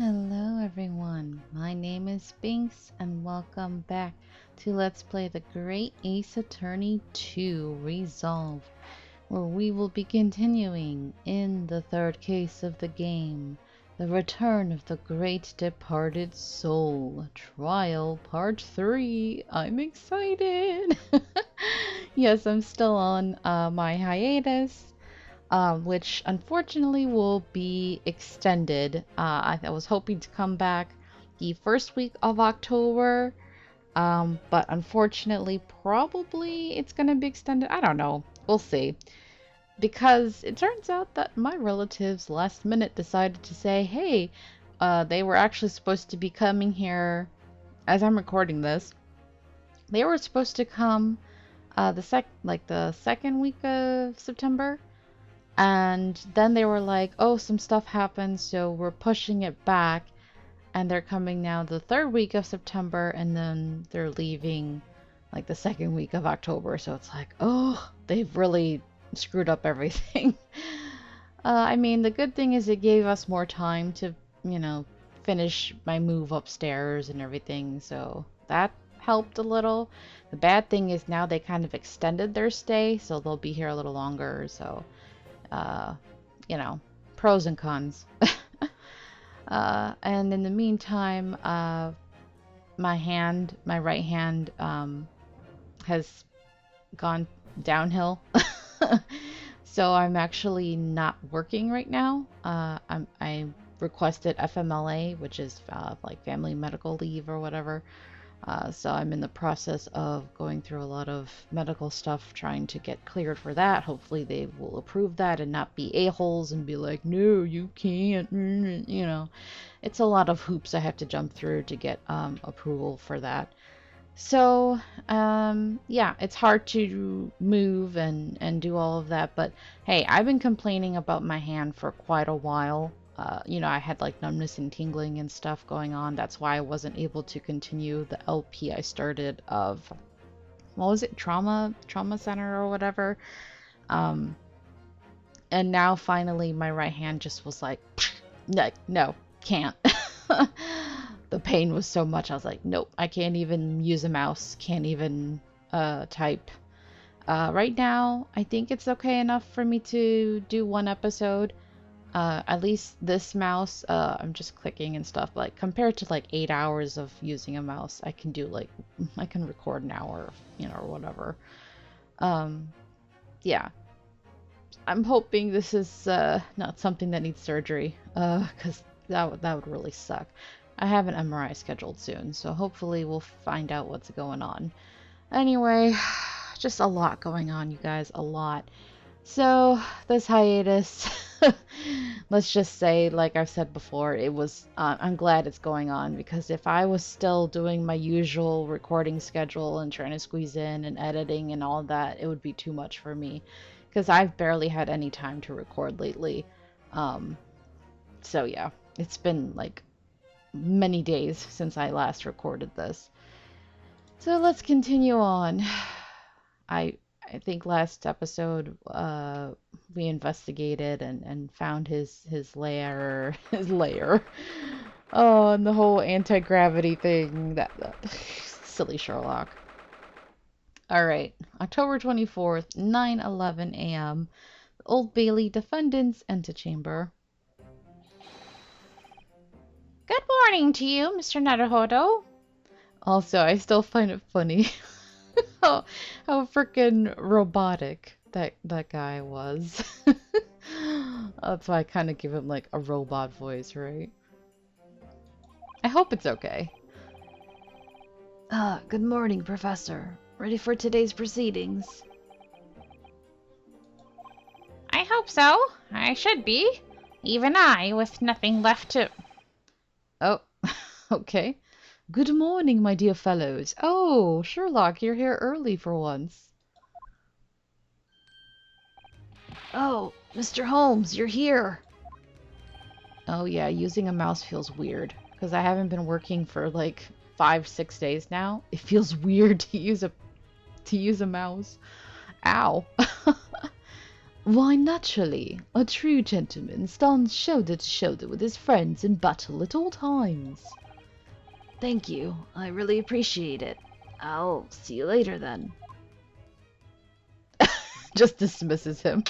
Hello everyone, my name is Binks and welcome back to Let's Play the Great Ace Attorney 2 Resolve, where we will be continuing in the third case of the game, the return of the great departed soul, trial part 3. I'm excited! Yes, I'm still on my hiatus. Which unfortunately will be extended. I was hoping to come back the first week of October, but unfortunately, probably it's going to be extended. I don't know. We'll see. Because it turns out that my relatives last minute decided to say, hey, they were actually supposed to be coming here as I'm recording this. They were supposed to come the second week of September. And then they were like, oh, some stuff happened, so we're pushing it back. And they're coming now the third week of September, and then they're leaving like the second week of October. So it's like, oh, they've really screwed up everything. I mean, the good thing is it gave us more time to, finish my move upstairs and everything. So that helped a little. The bad thing is now they kind of extended their stay, so they'll be here a little longer. So uh, pros and cons. And in the meantime, my right hand, has gone downhill. So I'm actually not working right now. I requested FMLA, which is like family medical leave or whatever. So I'm in the process of going through a lot of medical stuff, trying to get cleared for that. Hopefully they will approve that and not be a-holes and be like, no, you can't. It's a lot of hoops I have to jump through to get approval for that. So, yeah, it's hard to move and do all of that. But hey, I've been complaining about my hand for quite a while. I had like numbness and tingling and stuff going on. That's why I wasn't able to continue the LP I started of, what was it, trauma center or whatever. Um, and now finally my right hand just was like, no, can't. The pain was so much. I was like, nope, I can't even use a mouse. Can't even type. Right now, I think it's okay enough for me to do one episode. At least this mouse, I'm just clicking and stuff. Like compared to like 8 hours of using a mouse, I can record an hour, or whatever. Yeah. I'm hoping this is not something that needs surgery, because that would really suck. I have an MRI scheduled soon, so hopefully we'll find out what's going on. Anyway, just a lot going on, you guys, a lot. So, this hiatus, let's just say, like I've said before, I'm glad it's going on, because if I was still doing my usual recording schedule and trying to squeeze in and editing and all that, it would be too much for me, because I've barely had any time to record lately. So yeah, it's been like many days since I last recorded this. So let's continue on. I think last episode we investigated and found his lair. His lair. Oh, and the whole anti-gravity thing. That silly Sherlock. All right, October 24th, 9:11 a.m. The Old Bailey Defendant's Antechamber. Good morning to you, Mr. Naruhodo. Also, I still find it funny how freaking robotic that guy was. That's why I kind of give him like a robot voice, right? I hope it's okay. Good morning, Professor. Ready for today's proceedings? I hope so. I should be. Even I, with nothing left to... Oh, okay. Good morning, my dear fellows. Oh, Sherlock, you're here early for once. Oh, Mr. Holmes, you're here. Oh yeah, using a mouse feels weird, because I haven't been working for like 5-6 days now. It feels weird to use a mouse. Ow. Why, naturally. A true gentleman stands shoulder to shoulder with his friends in battle at all times. Thank you. I really appreciate it. I'll see you later then. Just dismisses him.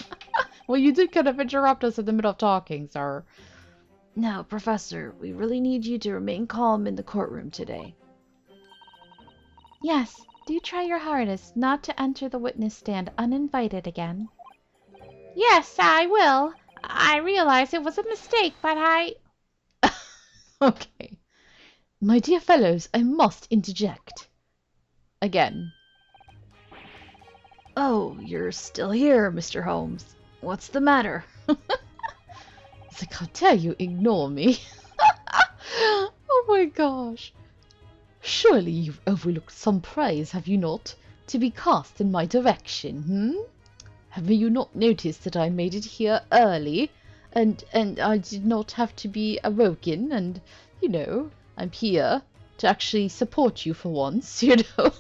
Well, you did kind of interrupt us in the middle of talking, sir. Now, Professor, we really need you to remain calm in the courtroom today. Yes, do try your hardest not to enter the witness stand uninvited again. Yes, I will. I realize it was a mistake, but I... Okay. My dear fellows, I must interject. Again. Oh, you're still here, Mr. Holmes. What's the matter? It's like, how dare you ignore me? Oh my gosh. Surely you've overlooked some praise, have you not, to be cast in my direction, Have you not noticed that I made it here early, and I did not have to be awoken, and, you know, I'm here to actually support you for once, you know?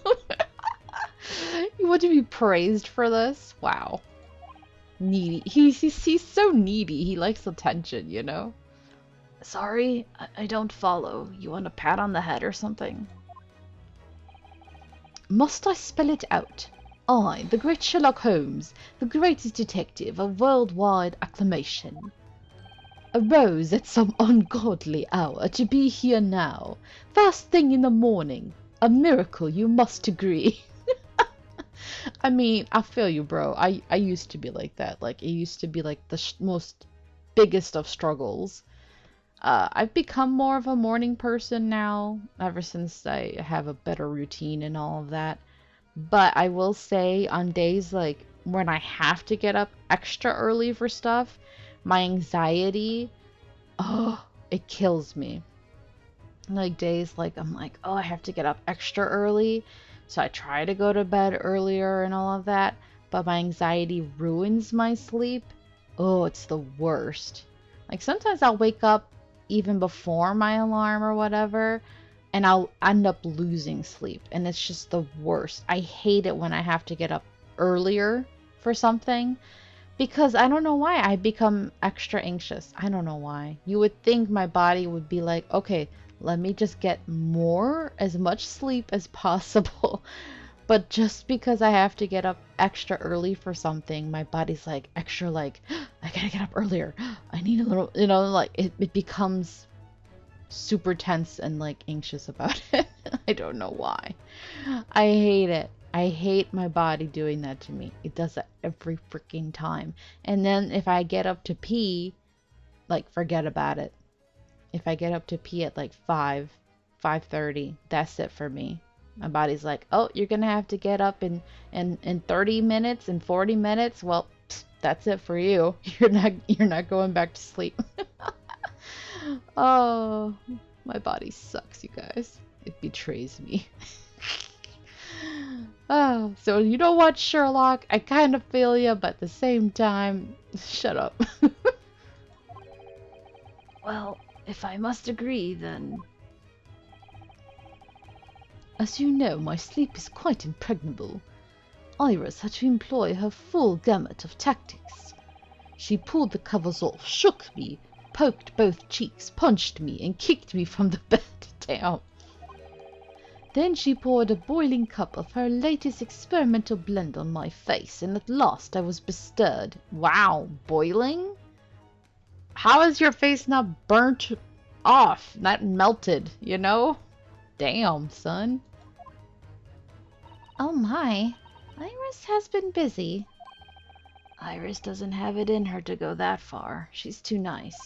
You want to be praised for this? Wow. Needy. He's so needy. He likes attention, you know? Sorry, I don't follow. You want a pat on the head or something? Must I spell it out? I, the great Sherlock Holmes, the greatest detective of worldwide acclamation, arose at some ungodly hour to be here now, first thing in the morning. A miracle, you must agree. I mean, I feel you, bro. I used to be like that. Like, it used to be like the most biggest of struggles. I've become more of a morning person now, ever since I have a better routine and all of that. But I will say, on days like when I have to get up extra early for stuff, my anxiety, oh, it kills me. Like days like I'm like, oh, I have to get up extra early, so I try to go to bed earlier and all of that, but my anxiety ruins my sleep. Oh, it's the worst. Like sometimes I'll wake up even before my alarm or whatever, and I'll end up losing sleep, and it's just the worst. I hate it when I have to get up earlier for something, because I don't know why I become extra anxious. I don't know why. You would think my body would be like, okay, let me just get as much sleep as possible. But just because I have to get up extra early for something, my body's like extra like, I gotta get up earlier. I need a little, you know, like it becomes super tense and like anxious about it. I don't know why. I hate it. I hate my body doing that to me. It does that every freaking time. And then if I get up to pee, like forget about it. If I get up to pee at like 5:30, that's it for me. My body's like, oh, you're gonna have to get up in 30 minutes and 40 minutes. Well, that's it for you. You're not going back to sleep. Oh, my body sucks, you guys. It betrays me. Oh, so you don't watch Sherlock? I kind of feel you, but at the same time, shut up. Well, if I must agree, then... As you know, my sleep is quite impregnable. Iris had to employ her full gamut of tactics. She pulled the covers off, shook me, poked both cheeks, punched me, and kicked me from the bed down. Then she poured a boiling cup of her latest experimental blend on my face, and at last I was bestirred. Wow, boiling? How is your face not burnt off, not melted, you know? Damn, son. Oh my, Iris has been busy. Iris doesn't have it in her to go that far. She's too nice.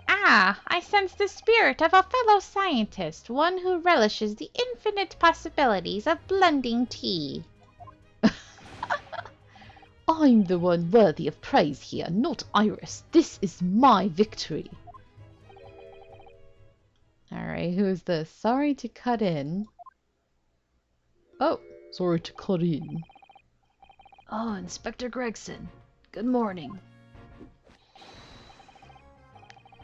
Ah, I sense the spirit of a fellow scientist, one who relishes the infinite possibilities of blending tea. I'm the one worthy of praise here, not Iris. This is my victory. Alright, who's this? Sorry to cut in. Oh, sorry to cut in. Oh, Inspector Gregson. Good morning.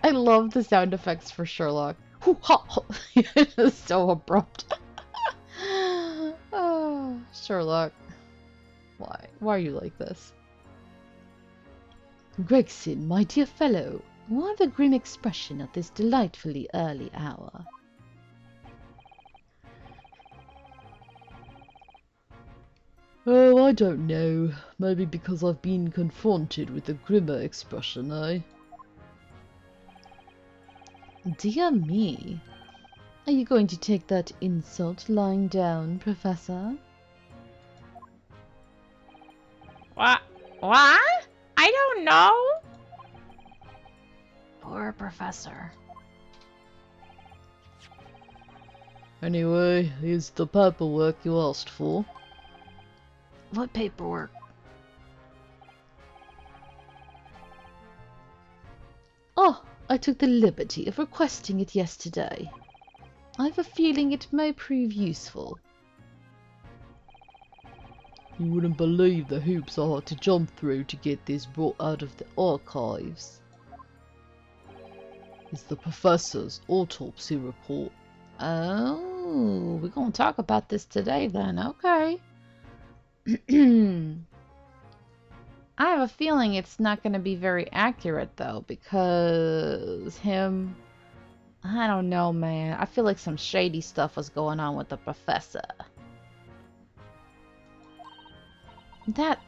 I love the sound effects for Sherlock. Hoo, ha, ha. It's so abrupt. Oh, Sherlock. Why? Why are you like this? Gregson, my dear fellow, why the grim expression at this delightfully early hour? Oh, I don't know. Maybe because I've been confronted with a grimmer expression, eh? Dear me. Are you going to take that insult lying down, Professor? What? What? I don't know. Poor Professor. Anyway, here's the paperwork you asked for. What paperwork? Oh, I took the liberty of requesting it yesterday. I have a feeling it may prove useful. You wouldn't believe the hoops I had to jump through to get this brought out of the archives. It's the professor's autopsy report. Oh, we're going to talk about this today then, okay. I have a feeling it's not going to be very accurate though, because I don't know, man. I feel like some shady stuff was going on with the professor. That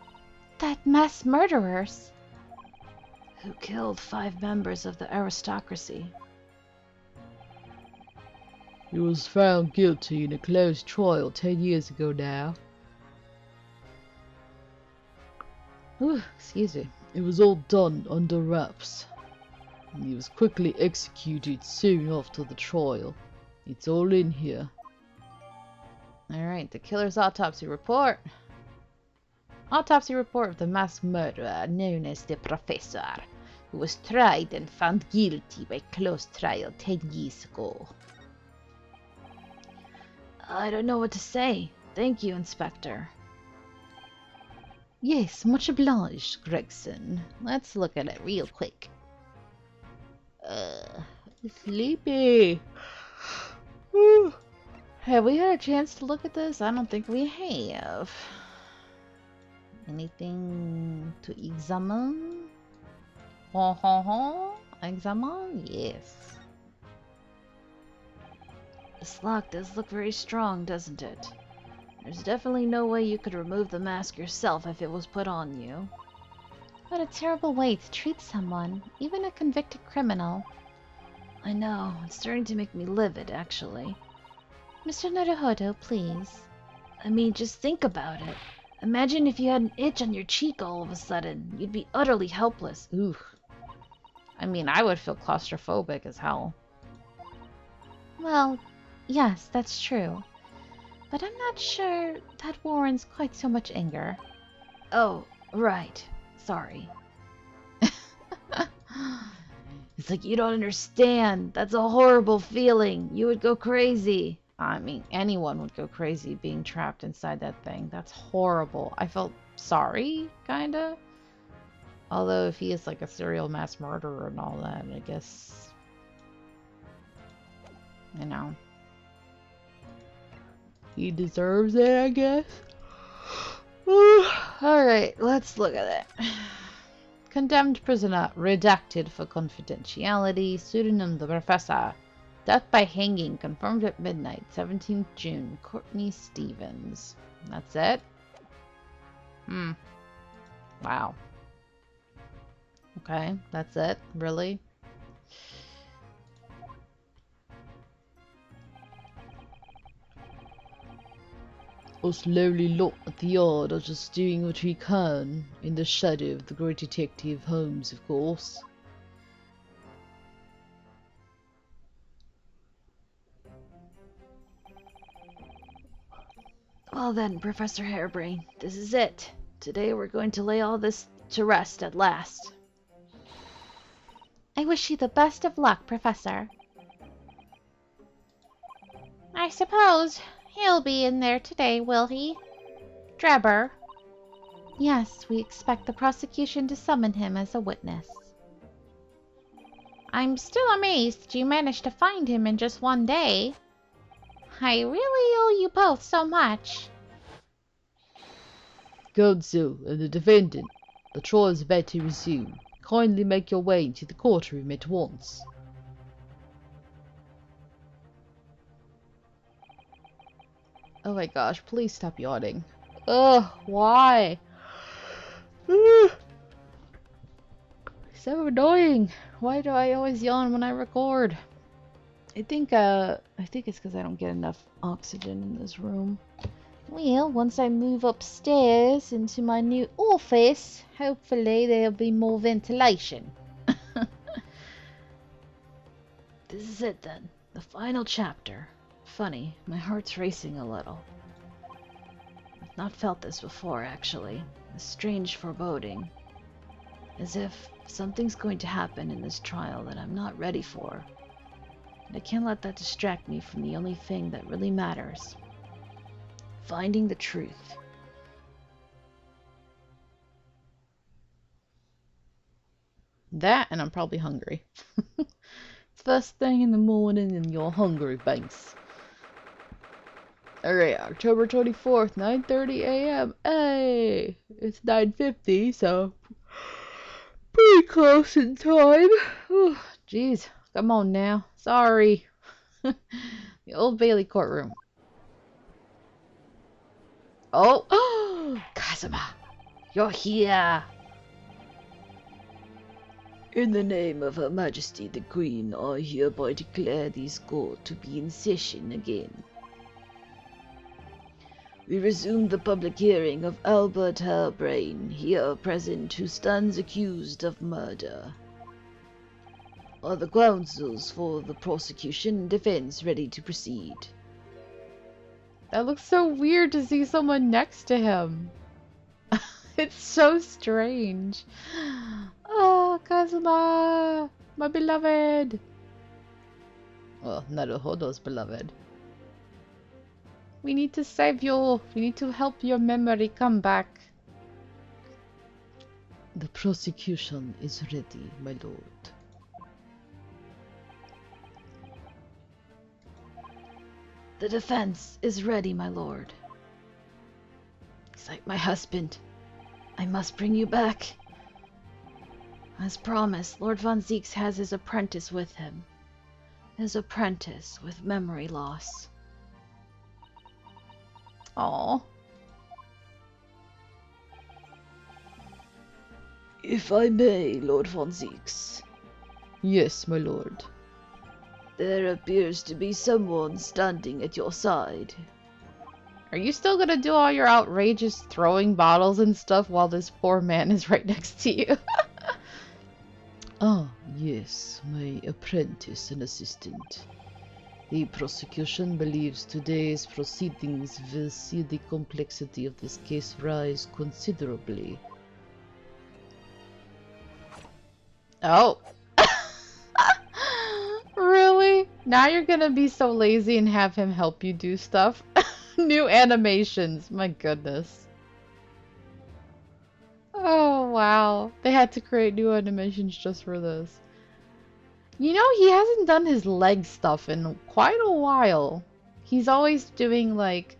mass murderers. Who killed 5 members of the aristocracy? He was found guilty in a closed trial 10 years ago now. Ooh, excuse me. It was all done under wraps. He was quickly executed soon after the trial. It's all in here. Alright, the killer's autopsy report. Autopsy report of the mass murderer known as the Professor, who was tried and found guilty by closed trial 10 years ago. I don't know what to say. Thank you, Inspector. Yes, much obliged, Gregson. Let's look at it real quick. Sleepy. Have we had a chance to look at this? I don't think we have. Anything to examine? Examine? Yes. This lock does look very strong, doesn't it? There's definitely no way you could remove the mask yourself if it was put on you. What a terrible way to treat someone, even a convicted criminal. I know, it's starting to make me livid, actually. Mr. Naruhodo, please. I mean, just think about it. Imagine if you had an itch on your cheek all of a sudden. You'd be utterly helpless. Ooh. I mean, I would feel claustrophobic as hell. Well, yes, that's true. But I'm not sure that warrants quite so much anger. Oh, right. Sorry. It's like you don't understand. That's a horrible feeling. You would go crazy. I mean, anyone would go crazy being trapped inside that thing. That's horrible. I felt sorry, kinda. Although if he is like a serial mass murderer and all that, I guess, you know, he deserves it, I guess. Alright, let's look at it. Condemned prisoner, redacted for confidentiality, pseudonym the Professor. Death by hanging, confirmed at midnight, 17th June, Courtney Stevens. That's it? Wow. Okay, that's it? Really? Us lowly lot at the yard are just doing what we can, in the shadow of the great detective Holmes, of course. Well then, Professor Harebrain, this is it. Today we're going to lay all this to rest at last. I wish you the best of luck, Professor. I suppose he'll be in there today, will he? Drebber. Yes, we expect the prosecution to summon him as a witness. I'm still amazed you managed to find him in just one day. I really owe you both so much. Counsel and the defendant, the trial is about to resume. Kindly make your way into the courtroom at once. Oh my gosh, please stop yawning. Ugh, why? So annoying. Why do I always yawn when I record? I think it's because I don't get enough oxygen in this room. Well, once I move upstairs into my new office, hopefully there'll be more ventilation. This is it then. The final chapter. Funny, my heart's racing a little. I've not felt this before, actually. A strange foreboding. As if something's going to happen in this trial that I'm not ready for. And I can't let that distract me from the only thing that really matters. Finding the truth. That, and I'm probably hungry. First thing in the morning and you're hungry, Banks. Alright, October 24th, 9:30 a.m. Hey! It's 9:50, so pretty close in time. Jeez, come on now. Sorry. The Old Bailey courtroom. Oh! Kazuma! You're here! In the name of Her Majesty the Queen, I hereby declare this court to be in session again. We resume the public hearing of Albert Harebrain, here present, who stands accused of murder. Are the counsels for the prosecution and defense ready to proceed? That looks so weird to see someone next to him. It's so strange. Oh, Kazuma! My beloved! Well, Naruhodo's beloved. We need to save you. We need to help your memory come back. The prosecution is ready, my lord. The defense is ready, my lord. He's like my husband. I must bring you back. As promised, Lord Von Zieks has his apprentice with him. His apprentice with memory loss. Aww. If I may, Lord Von Zieks. Yes, my lord. There appears to be someone standing at your side. Are you still gonna do all your outrageous throwing bottles and stuff while this poor man is right next to you? Ah, yes, my apprentice and assistant. The prosecution believes today's proceedings will see the complexity of this case rise considerably. Oh. Really? Now you're gonna be so lazy and have him help you do stuff? New animations, my goodness. Oh, wow. They had to create new animations just for this. You know, he hasn't done his leg stuff in quite a while. He's always doing, like,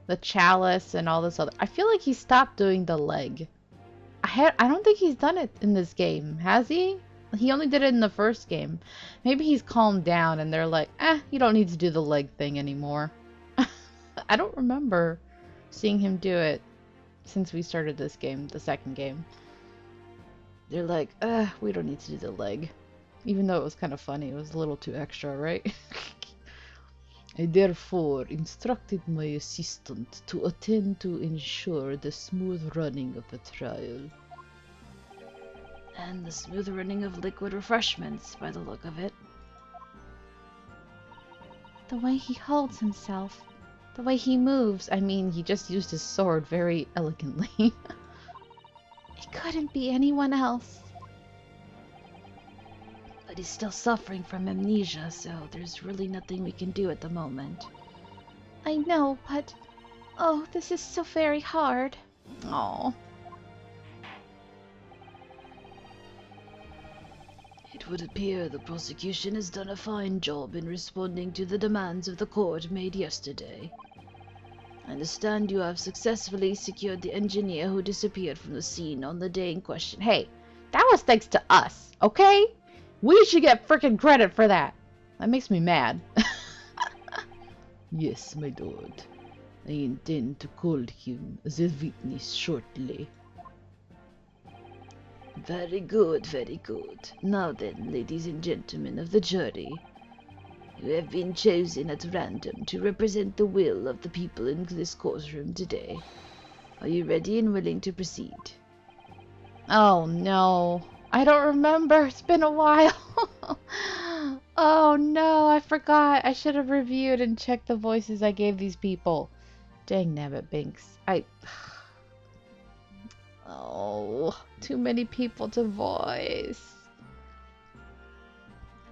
the chalice and all this other... I feel like he stopped doing the leg. I don't think he's done it in this game, has he? He only did it in the first game. Maybe he's calmed down and they're like, you don't need to do the leg thing anymore. I don't remember seeing him do it since we started this game, the second game. They're like, we don't need to do the leg. Even though it was kind of funny, it was a little too extra, right? I therefore instructed my assistant to attend to ensure the smooth running of the trial. And the smooth running of liquid refreshments, by the look of it. The way he holds himself. The way he moves. I mean, he just used his sword very elegantly. It couldn't be anyone else. But he's still suffering from amnesia, so there's really nothing we can do at the moment. I know, but... Oh, this is so very hard. Aww. It would appear the prosecution has done a fine job in responding to the demands of the court made yesterday. I understand you have successfully secured the engineer who disappeared from the scene on the day in question. Hey, that was thanks to us, okay? We should get frickin' credit for that. That makes me mad. Yes, my lord. I intend to call him as a witness shortly. Very good, very good. Now then, ladies and gentlemen of the jury, you have been chosen at random to represent the will of the people in this courtroom today. Are you ready and willing to proceed? Oh no. I don't remember. It's been a while. Oh no, I forgot. I should have reviewed and checked the voices I gave these people. Dang nabbit Binks. Oh, too many people to voice.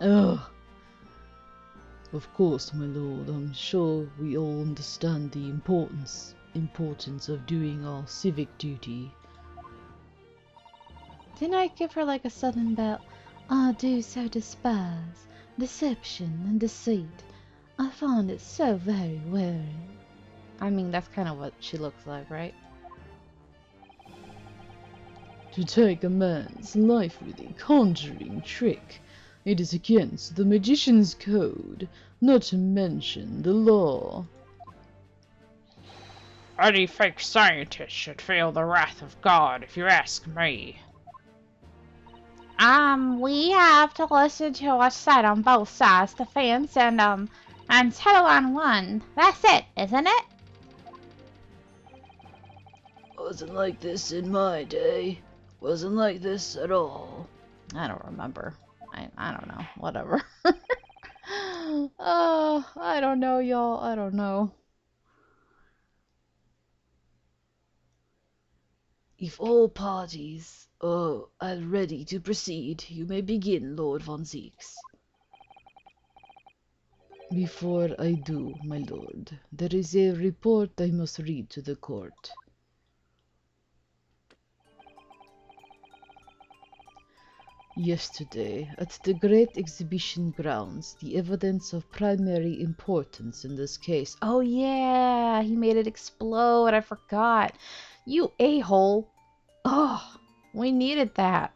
Ugh. Of course, my lord, I'm sure we all understand the importance of doing our civic duty. Didn't I give her like a southern belle? I do so despise deception and deceit. I find it so very wearing. I mean, that's kind of what she looks like, right? To take a man's life with a conjuring trick, it is against the magician's code, not to mention the law. Any fake scientist should feel the wrath of God, if you ask me. We have to listen to a side on both sides, defense and 2 on 1. That's it, isn't it? Wasn't like this in my day. Wasn't like this at all. I don't remember. I don't know. Whatever. Oh, I don't know, y'all. I don't know. If all parties are ready to proceed, you may begin, Lord Von Zieks. Before I do, my lord, there is a report I must read to the court. Yesterday, at the Great Exhibition Grounds, the evidence of primary importance in this case. Oh yeah, he made it explode. I forgot. You a-hole. Oh, we needed that.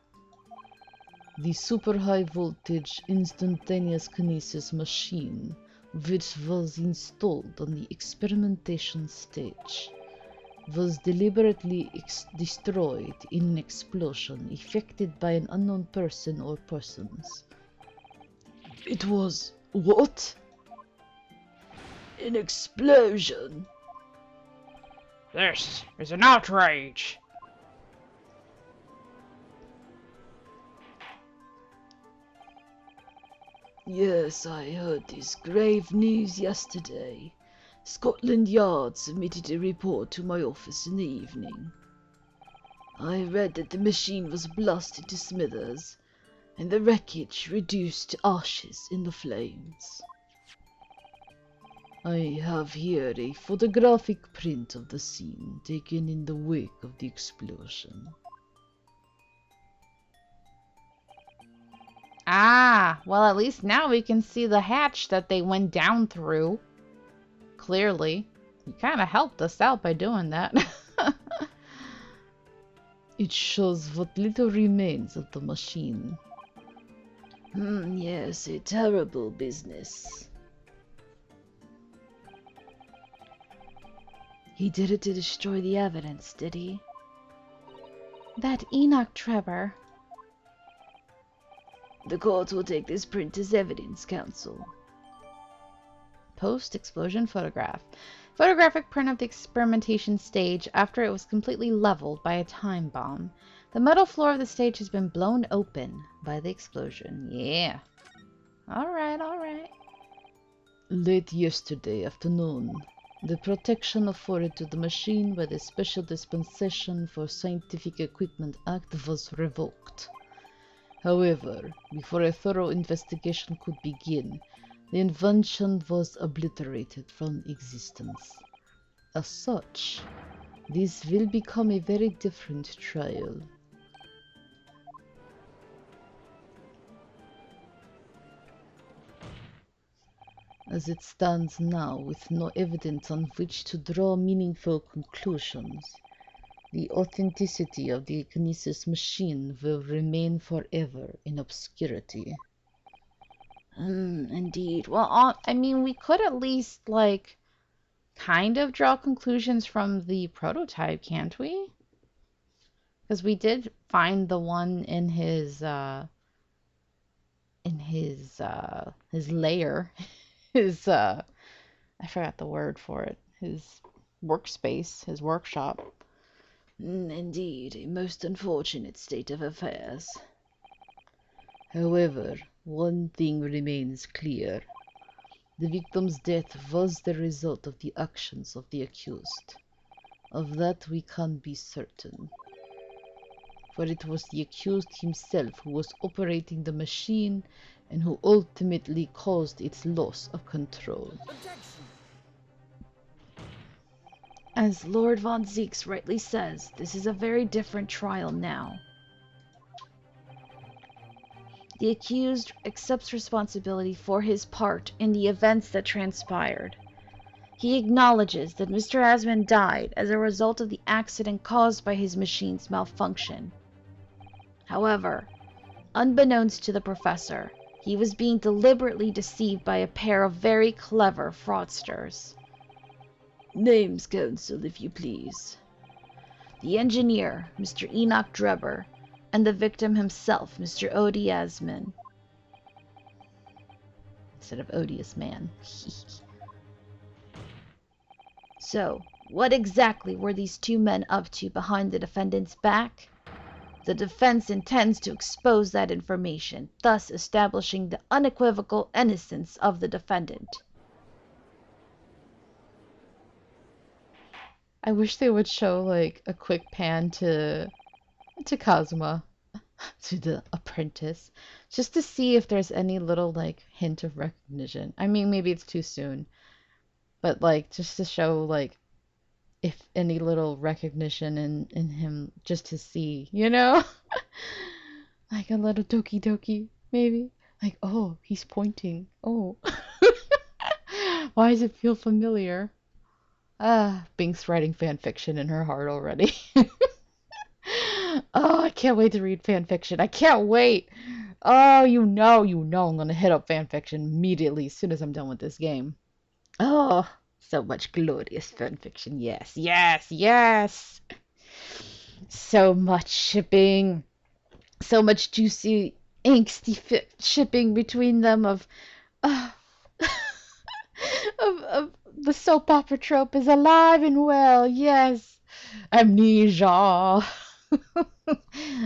The super high voltage instantaneous kinesis machine, which was installed on the experimentation stage, was deliberately destroyed in an explosion effected by an unknown person or persons. It was what? An explosion? This is an outrage. Yes, I heard this grave news yesterday. Scotland Yard submitted a report to my office in the evening. I read that the machine was blasted to smithers, and the wreckage reduced to ashes in the flames. I have here a photographic print of the scene taken in the wake of the explosion. Ah, well at least now we can see the hatch that they went down through. Clearly. You kind of helped us out by doing that. It shows what little remains of the machine. Yes, a terrible business. He did it to destroy the evidence, did he? That Enoch Trevor. The court will take this print as evidence, counsel. Post-explosion photograph. Photographic print of the experimentation stage after it was completely leveled by a time bomb. The metal floor of the stage has been blown open by the explosion. Yeah. Alright, alright. Late yesterday afternoon, the protection afforded to the machine by the Special Dispensation for Scientific Equipment Act was revoked. However, before a thorough investigation could begin, the invention was obliterated from existence. As such, this will become a very different trial. As it stands now, with no evidence on which to draw meaningful conclusions, the authenticity of the Kinesis machine will remain forever in obscurity. Indeed. Well, I mean, we could at least, like, kind of draw conclusions from the prototype, can't we? Because we did find the one in his lair, his I forgot the word for it, his workspace, his workshop. Indeed, a most unfortunate state of affairs. However, one thing remains clear. The victim's death was the result of the actions of the accused. Of that we can be certain. For it was the accused himself who was operating the machine and who ultimately caused its loss of control. As Lord Von Zieks rightly says, this is a very different trial now. The accused accepts responsibility for his part in the events that transpired. He acknowledges that Mr. Asman died as a result of the accident caused by his machine's malfunction. However, unbeknownst to the professor, he was being deliberately deceived by a pair of very clever fraudsters. Names, Counsel, if you please. The engineer, Mr. Enoch Drebber, and the victim himself, Mr. Odie Asman. Instead of odious man. So, what exactly were these two men up to behind the defendant's back? The defense intends to expose that information, thus establishing the unequivocal innocence of the defendant. I wish they would show, like, a quick pan to Kazuma, to the apprentice, just to see if there's any little, like, hint of recognition. I mean, maybe it's too soon, but, like, just to show, like, if any little recognition in him, just to see, you know? Like a little doki doki, maybe. Like, oh, he's pointing. Oh. Why does it feel familiar? Binks writing fan fiction in her heart already. Oh, I can't wait to read fan fiction. I can't wait. Oh, you know I'm gonna hit up fan fiction immediately as soon as I'm done with this game. Oh, so much glorious fan fiction. Yes, yes, yes. So much shipping. So much juicy, angsty shipping between them of of the soap opera trope is alive and well. Yes, amnesia.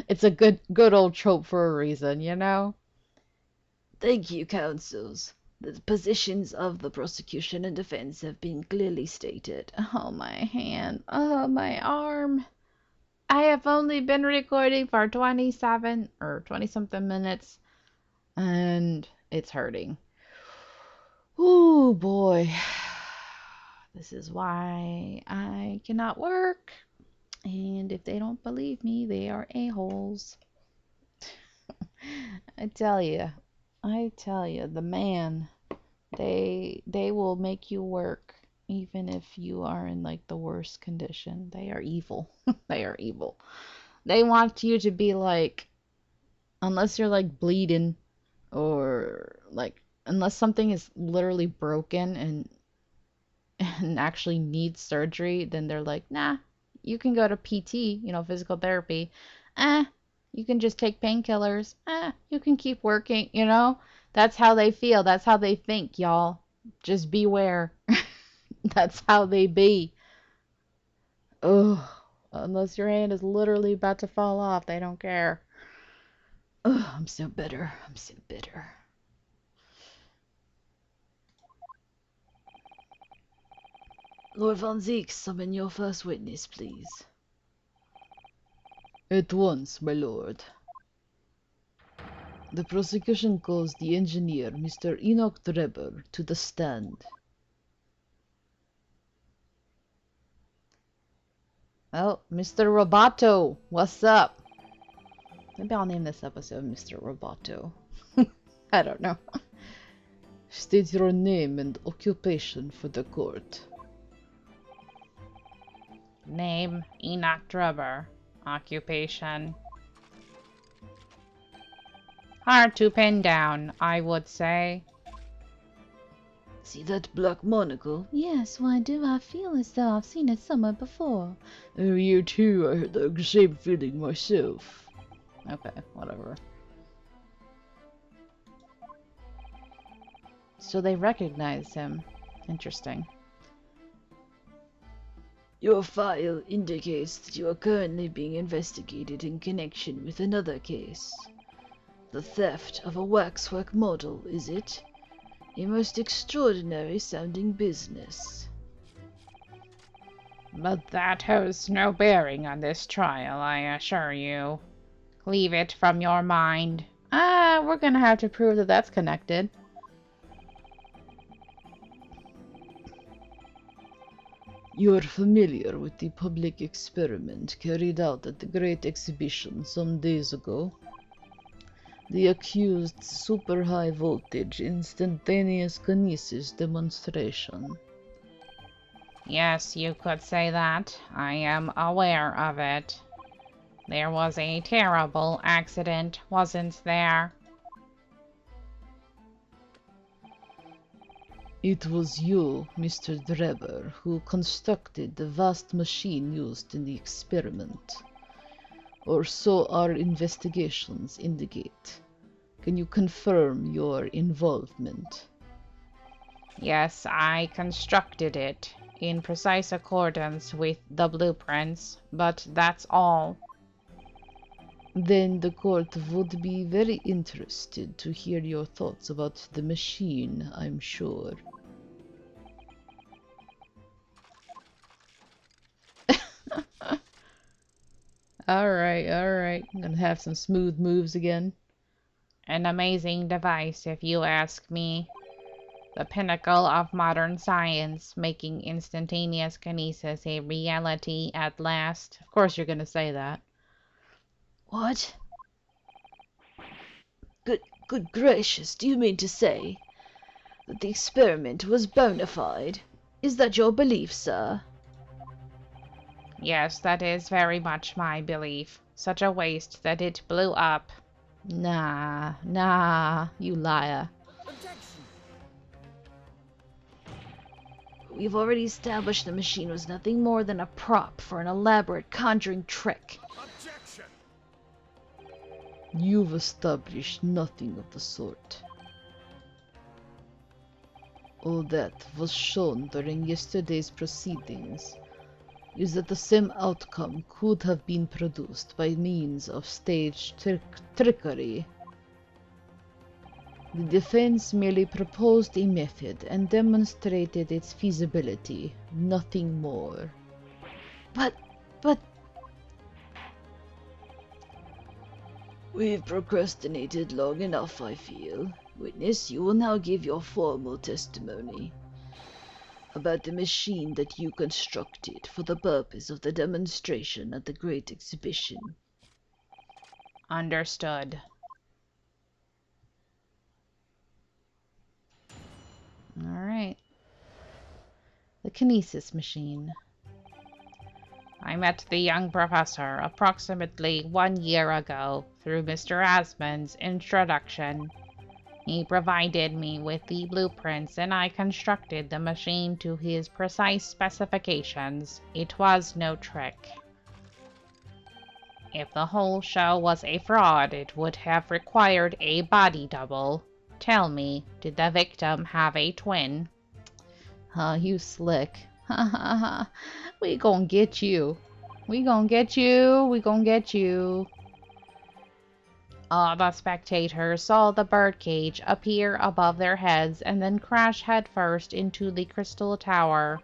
It's a good old trope for a reason, you know. Thank you, counsels. The positions of the prosecution and defense have been clearly stated. Oh, my hand. Oh, my arm. I have only been recording for 27 or 20 something minutes, and it's hurting. Ooh, boy. This is why I cannot work. And if they don't believe me, they are a-holes. I tell you, the man, they will make you work even if you are in like the worst condition. They are evil. They are evil. They want you to be like, unless you're like bleeding or like, unless something is literally broken and actually needs surgery, then they're like, nah, you can go to PT, physical therapy. You can just take painkillers. You can keep working, That's how they feel. That's how they think, y'all. Just beware. That's how they be. Ugh. Unless your hand is literally about to fall off, they don't care. Ugh, I'm so bitter. I'm so bitter. Lord Von Zieks, summon your first witness, please. At once, my lord. The prosecution calls the engineer, Mr. Enoch Drebber, to the stand. Oh, Mr. Roboto, what's up? Maybe I'll name this episode Mr. Roboto. I don't know. State your name and occupation for the court. Name, Enoch Drubber. Occupation. Hard to pin down, I would say. See that black monocle? Yes, why do I feel as though I've seen it somewhere before? Oh, you too, I had the same feeling myself. Okay, whatever. So they recognize him. Interesting. Your file indicates that you are currently being investigated in connection with another case. The theft of a waxwork model, is it? A most extraordinary sounding business. But that has no bearing on this trial, I assure you. Leave it from your mind. We're gonna have to prove that that's connected. You are familiar with the public experiment carried out at the Great Exhibition some days ago? The accused super high voltage instantaneous kinesis demonstration. Yes, you could say that. I am aware of it. There was a terrible accident, wasn't there? It was you, Mr. Drebber, who constructed the vast machine used in the experiment. Or so our investigations indicate. Can you confirm your involvement? Yes, I constructed it in precise accordance with the blueprints, but that's all. Then the court would be very interested to hear your thoughts about the machine, I'm sure. Alright. I'm gonna have some smooth moves again. An amazing device, if you ask me. The pinnacle of modern science, making instantaneous kinesis a reality at last. Of course you're gonna say that. What? Good gracious, do you mean to say that the experiment was bona fide? Is that your belief, sir? Yes, that is very much my belief. Such a waste that it blew up. Nah, you liar. We've already established the machine was nothing more than a prop for an elaborate conjuring trick. You've established nothing of the sort. All that was shown during yesterday's proceedings is that the same outcome could have been produced by means of staged trickery. The defense merely proposed a method and demonstrated its feasibility, nothing more. But... We've procrastinated long enough, I feel. Witness, you will now give your formal testimony about the machine that you constructed for the purpose of the demonstration at the Great Exhibition. Understood. Alright. The kinesis machine. I met the young professor approximately 1 year ago through Mr. Asmund's introduction. He provided me with the blueprints and I constructed the machine to his precise specifications. It was no trick. If the whole show was a fraud, it would have required a body double. Tell me, did the victim have a twin? You slick. Ha ha ha. We gonna get you. We gonna get you. All the spectators saw the birdcage appear above their heads and then crash headfirst into the crystal tower.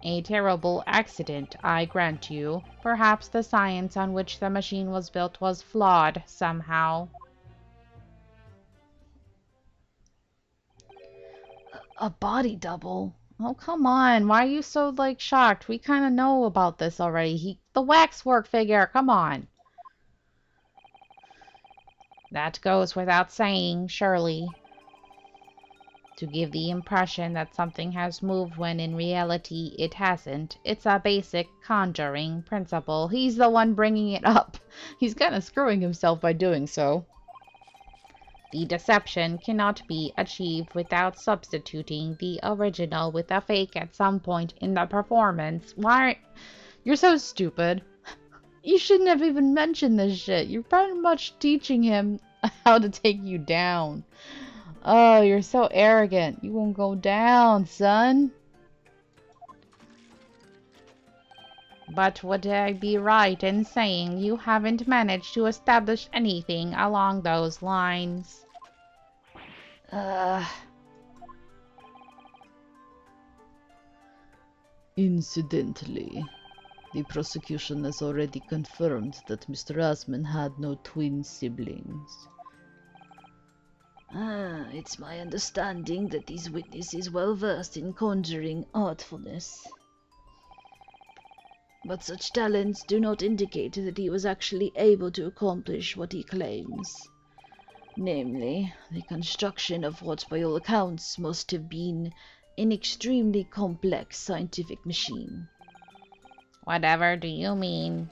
A terrible accident, I grant you. Perhaps the science on which the machine was built was flawed somehow. A body double? Oh, come on. Why are you so, shocked? We kind of know about this already. The waxwork figure, come on. That goes without saying, surely. to give the impression that something has moved when in reality it hasn't. It's a basic conjuring principle. He's the one bringing it up. He's kind of screwing himself by doing so. The deception cannot be achieved without substituting the original with a fake at some point in the performance. Why? You're so stupid. You shouldn't have even mentioned this shit. You're pretty much teaching him how to take you down. Oh, you're so arrogant. You won't go down, son. But would I be right in saying you haven't managed to establish anything along those lines? Incidentally, the prosecution has already confirmed that Mr. Asman had no twin siblings. It's my understanding that these witnesses well versed in conjuring artfulness. But such talents do not indicate that he was actually able to accomplish what he claims. Namely, the construction of what by all accounts must have been an extremely complex scientific machine. Whatever do you mean?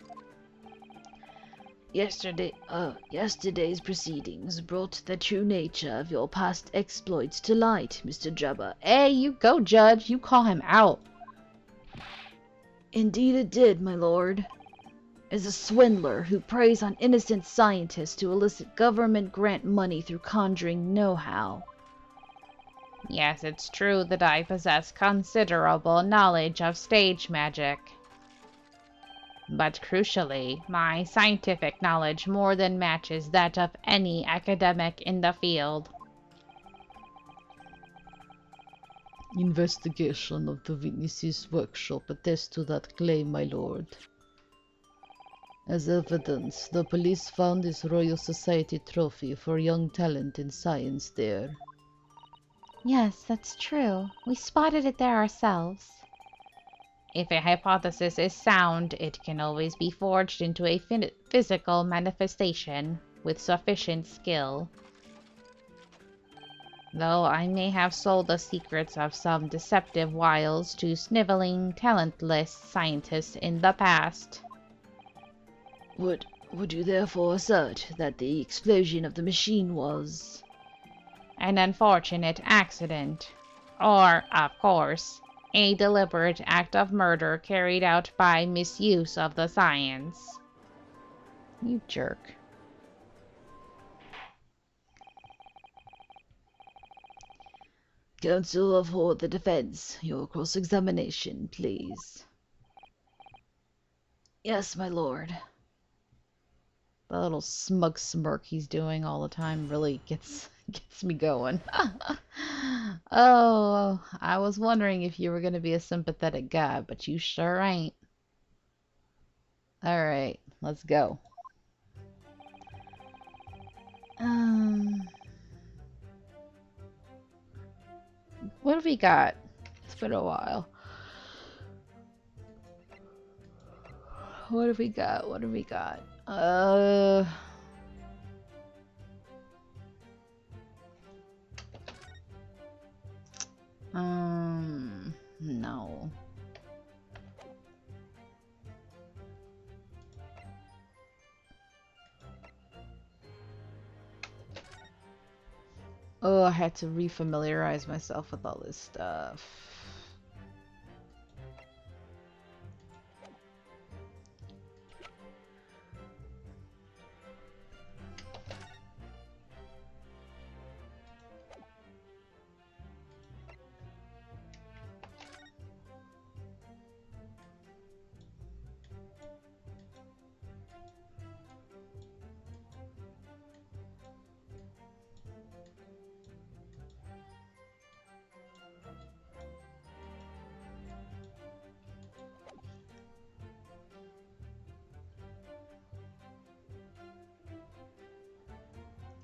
Yesterday's proceedings brought the true nature of your past exploits to light, Mr. Jabba. Hey, you go, Judge. You call him out. Indeed it did, my lord. As a swindler who preys on innocent scientists to elicit government grant money through conjuring know-how. Yes, it's true that I possess considerable knowledge of stage magic. But crucially, my scientific knowledge more than matches that of any academic in the field. Investigation of the witness's workshop attests to that claim, my lord. As evidence, the police found this Royal Society trophy for young talent in science there. Yes, that's true. We spotted it there ourselves. If a hypothesis is sound, it can always be forged into a physical manifestation with sufficient skill. Though I may have sold the secrets of some deceptive wiles to sniveling, talentless scientists in the past. Would you therefore assert that the explosion of the machine was an unfortunate accident, or, of course, a deliberate act of murder carried out by misuse of the science? You jerk. Counsel for the defense, your cross-examination, please. Yes, my lord. The little smug smirk he's doing all the time really gets me going. Oh, I was wondering if you were going to be a sympathetic guy, but you sure ain't. All right, let's go. What have we got? It's been a while. What have we got? What have we got? No. Oh, I had to refamiliarize myself with all this stuff.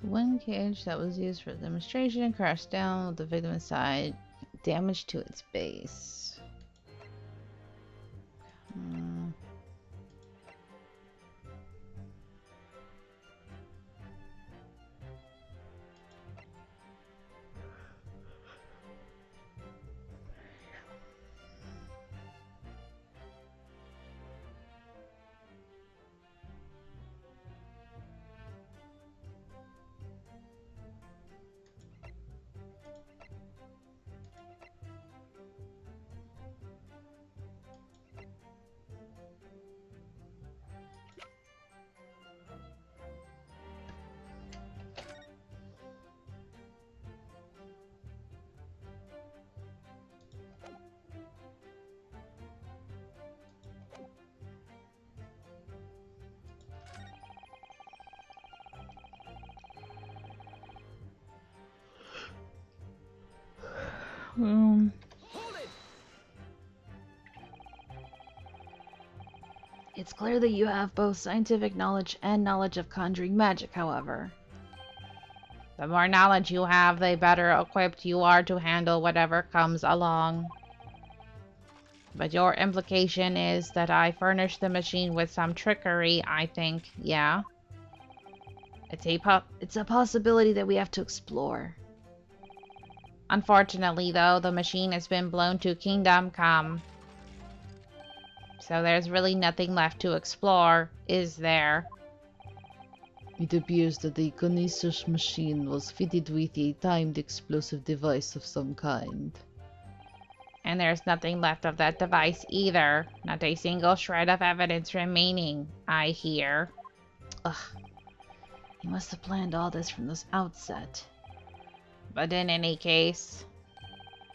One cage that was used for demonstration crashed down with the victim inside, damage to its base. It's clear that you have both scientific knowledge and knowledge of conjuring magic, however. The more knowledge you have, the better equipped you are to handle whatever comes along. But your implication is that I furnished the machine with some trickery, I think, yeah? It's a possibility that we have to explore. Unfortunately, though, the machine has been blown to Kingdom Come. So there's really nothing left to explore, is there? It appears that the Iconesis machine was fitted with a timed explosive device of some kind. And there's nothing left of that device either. Not a single shred of evidence remaining, I hear. Ugh. He must have planned all this from the outset. But in any case,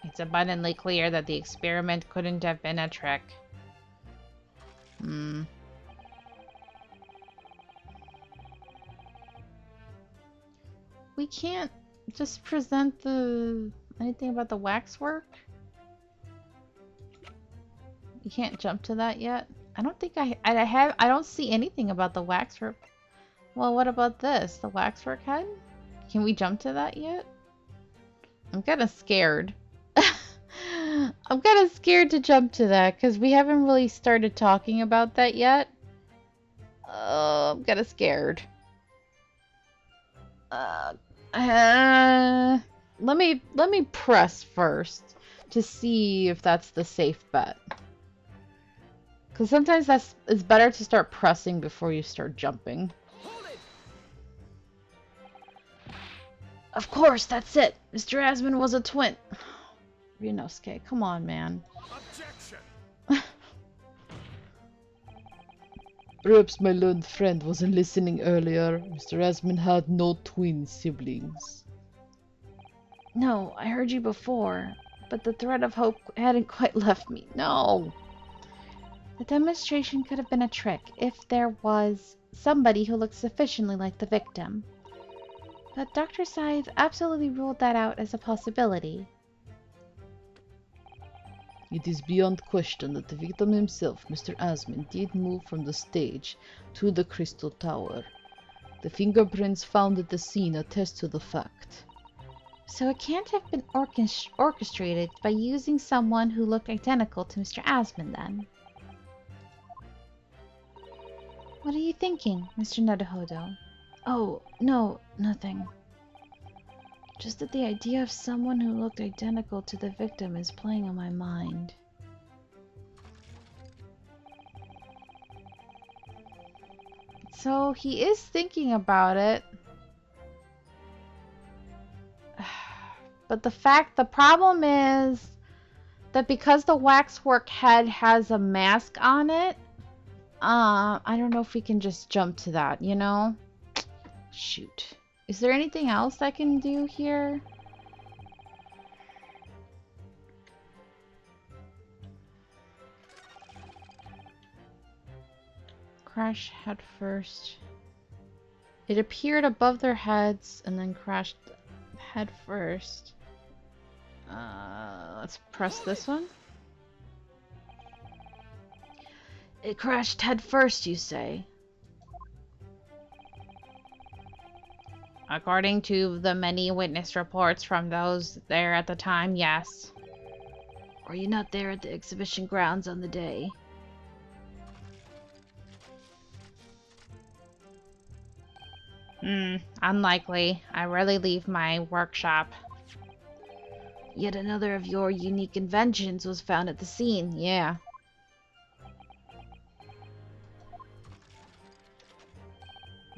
it's abundantly clear that the experiment couldn't have been a trick. We can't just present anything about the waxwork? You can't jump to that yet? I don't think I don't see anything about the waxwork. Well, what about this? The waxwork head? Can we jump to that yet? I'm kind of scared. I'm kind of scared to jump to that because we haven't really started talking about that yet. I'm kind of scared. Let me press first to see if that's the safe bet. Because sometimes it's better to start pressing before you start jumping. Of course, that's it. Mr. Asmund was a twin. Ryunosuke, come on, man. Objection! Perhaps my learned friend wasn't listening earlier. Mr. Asmund had no twin siblings. No, I heard you before, but the thread of hope hadn't quite left me. No. The demonstration could have been a trick if there was somebody who looked sufficiently like the victim. But Dr. Scythe absolutely ruled that out as a possibility. It is beyond question that the victim himself, Mr. Asmund, did move from the stage to the Crystal Tower. The fingerprints found at the scene attest to the fact. So it can't have been orchestrated by using someone who looked identical to Mr. Asmund, then. What are you thinking, Mr. Naruhodo? Oh, no, nothing. Just that the idea of someone who looked identical to the victim is playing on my mind. So he is thinking about it. But the problem is that because the waxwork head has a mask on it, I don't know if we can just jump to that, you know? Shoot. Is there anything else I can do here? Crash head first. It appeared above their heads and then crashed head first. Let's press this one. It crashed head first, you say? According to the many witness reports from those there at the time, yes. Were you not there at the exhibition grounds on the day? Unlikely. I rarely leave my workshop. Yet another of your unique inventions was found at the scene. Yeah.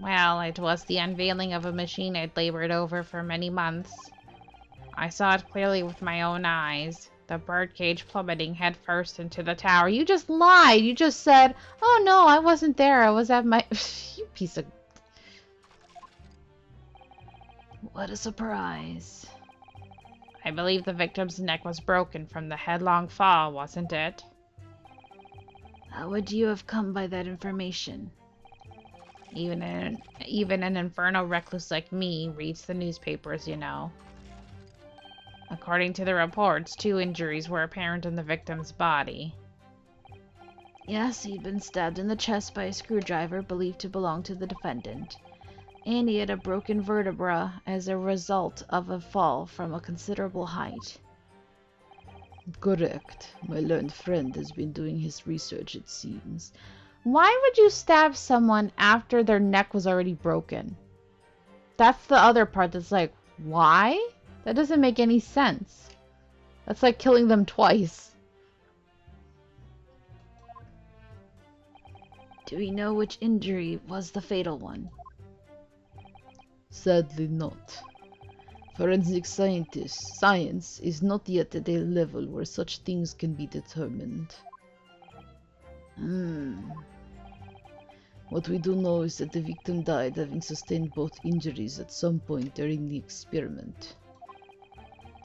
Well, it was the unveiling of a machine I'd labored over for many months. I saw it clearly with my own eyes. The birdcage plummeting headfirst into the tower. You just lied. You just said, oh no, I wasn't there. I was at my... You piece of... What a surprise. I believe the victim's neck was broken from the headlong fall, wasn't it? How would you have come by that information? Even an infernal recluse like me reads the newspapers, you know. According to the reports, 2 injuries were apparent in the victim's body. Yes, he'd been stabbed in the chest by a screwdriver believed to belong to the defendant. And he had a broken vertebra as a result of a fall from a considerable height. Correct. My learned friend has been doing his research, it seems. Why would you stab someone after their neck was already broken? That's the other part that's like, why? That doesn't make any sense. That's like killing them twice. Do we know which injury was the fatal one? Sadly not. Forensic science is not yet at a level where such things can be determined. What we do know is that the victim died having sustained both injuries at some point during the experiment.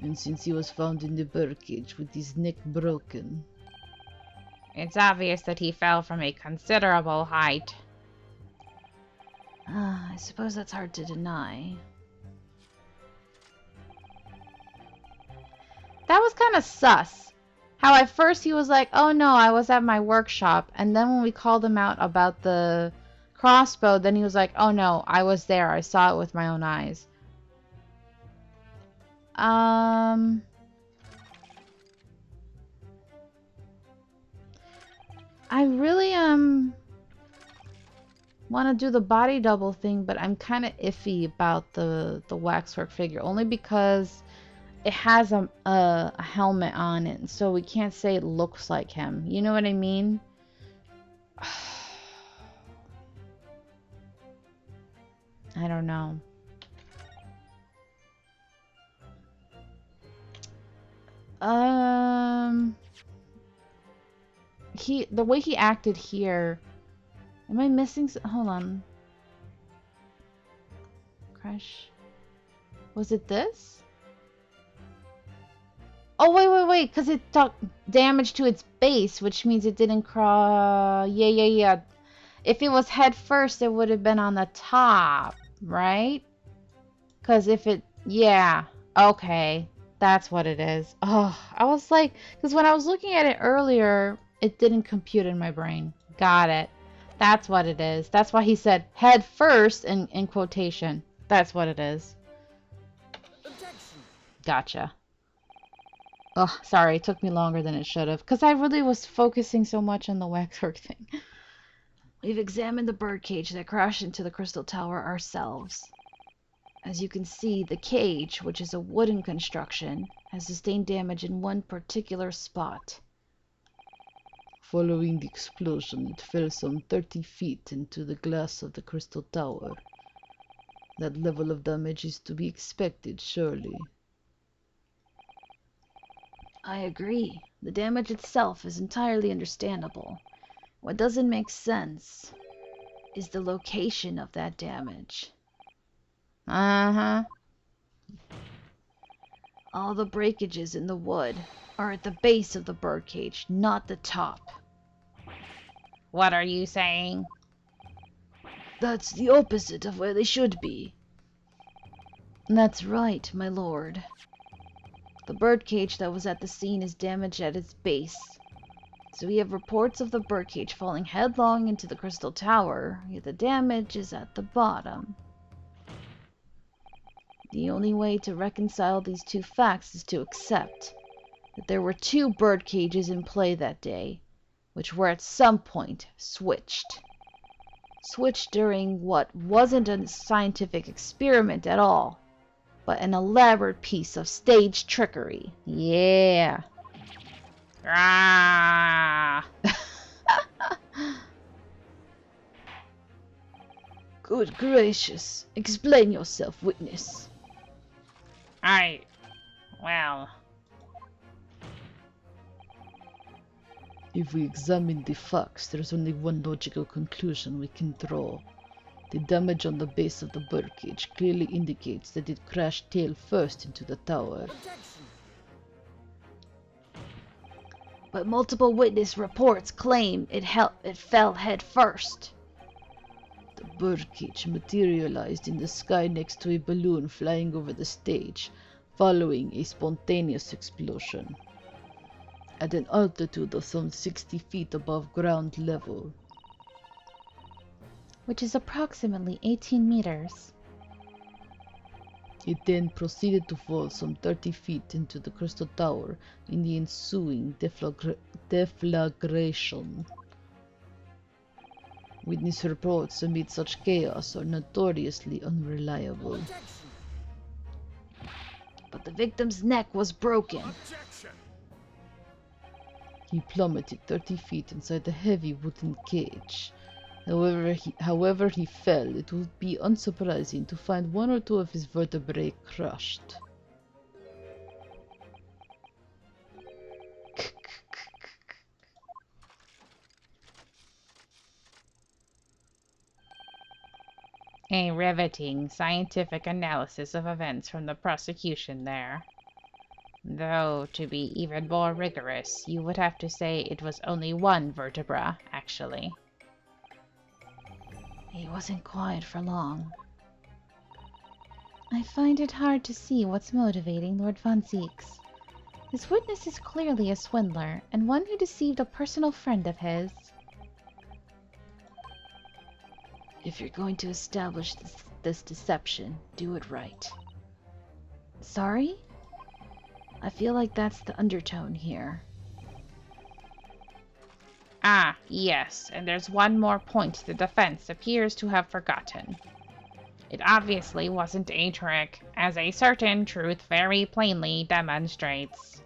And since he was found in the birdcage with his neck broken... It's obvious that he fell from a considerable height. I suppose that's hard to deny. That was kind of sus. How at first he was like, oh no, I was at my workshop. And then when we called him out about the crossbow, then he was like, oh no, I was there. I saw it with my own eyes. I really want to do the body double thing, but I'm kind of iffy about the waxwork figure, only because it has a helmet on it, so we can't say it looks like him. You know what I mean? I don't know. The way he acted here. Am I missing? Hold on. Crash. Was it this? Oh, wait. Because it took damage to its base, which means it didn't cross. Yeah. If it was head first, it would have been on the top, right? Because if it. Yeah. Okay. That's what it is. Oh, I was like. Because when I was looking at it earlier, it didn't compute in my brain. Got it. That's what it is. That's why he said head first in quotation. That's what it is. Objection. Gotcha. Oh, sorry. It took me longer than it should have. Because I really was focusing so much on the waxwork thing. We've examined the birdcage that crashed into the Crystal Tower ourselves. As you can see, the cage, which is a wooden construction, has sustained damage in one particular spot. Following the explosion, it fell some 30 feet into the glass of the Crystal Tower. That level of damage is to be expected, surely. I agree. The damage itself is entirely understandable. What doesn't make sense is the location of that damage. Uh-huh. All the breakages in the wood are at the base of the birdcage, not the top. What are you saying? That's the opposite of where they should be. That's right, my lord. The birdcage that was at the scene is damaged at its base. So we have reports of the birdcage falling headlong into the Crystal Tower, yet the damage is at the bottom. The only way to reconcile these two facts is to accept that there were 2 birdcages in play that day, which were at some point switched. Switched during what wasn't a scientific experiment at all, but an elaborate piece of stage trickery. Yeah. Ah! Good gracious. Explain yourself, witness. Well, If we examine the facts, there's only one logical conclusion we can draw. The damage on the base of the birdcage clearly indicates that it crashed tail first into the tower. Objection. But multiple witness reports claim it fell head first. The birdcage materialized in the sky next to a balloon flying over the stage, following a spontaneous explosion at an altitude of some 60 feet above ground level. Which is approximately 18 meters. It then proceeded to fall some 30 feet into the crystal tower in the ensuing deflagration. Witness reports amid such chaos are notoriously unreliable. Objection. But the victim's neck was broken. Objection. He plummeted 30 feet inside the heavy wooden cage. However he fell, it would be unsurprising to find one or two of his vertebrae crushed. A riveting scientific analysis of events from the prosecution there. Though, to be even more rigorous, you would have to say it was only one vertebra, actually. He wasn't quiet for long. I find it hard to see what's motivating Lord Von Zieks. His witness is clearly a swindler, and one who deceived a personal friend of his. If you're going to establish this deception, do it right. Sorry? I feel like that's the undertone here. Ah, yes, and there's one more point the defense appears to have forgotten. It obviously wasn't a trick, as a certain truth very plainly demonstrates.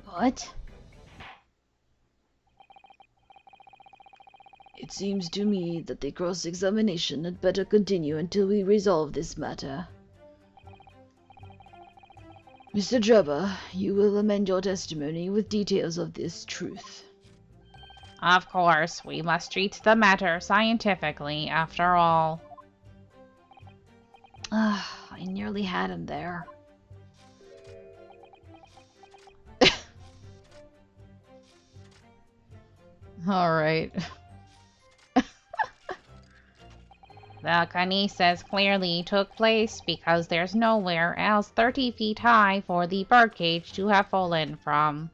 What? It seems to me that the cross-examination had better continue until we resolve this matter. Mr. Drebber, you will amend your testimony with details of this truth. Of course, we must treat the matter scientifically, after all. I nearly had him there. Alright. The kinesis clearly took place because there's nowhere else 30 feet high for the birdcage to have fallen from.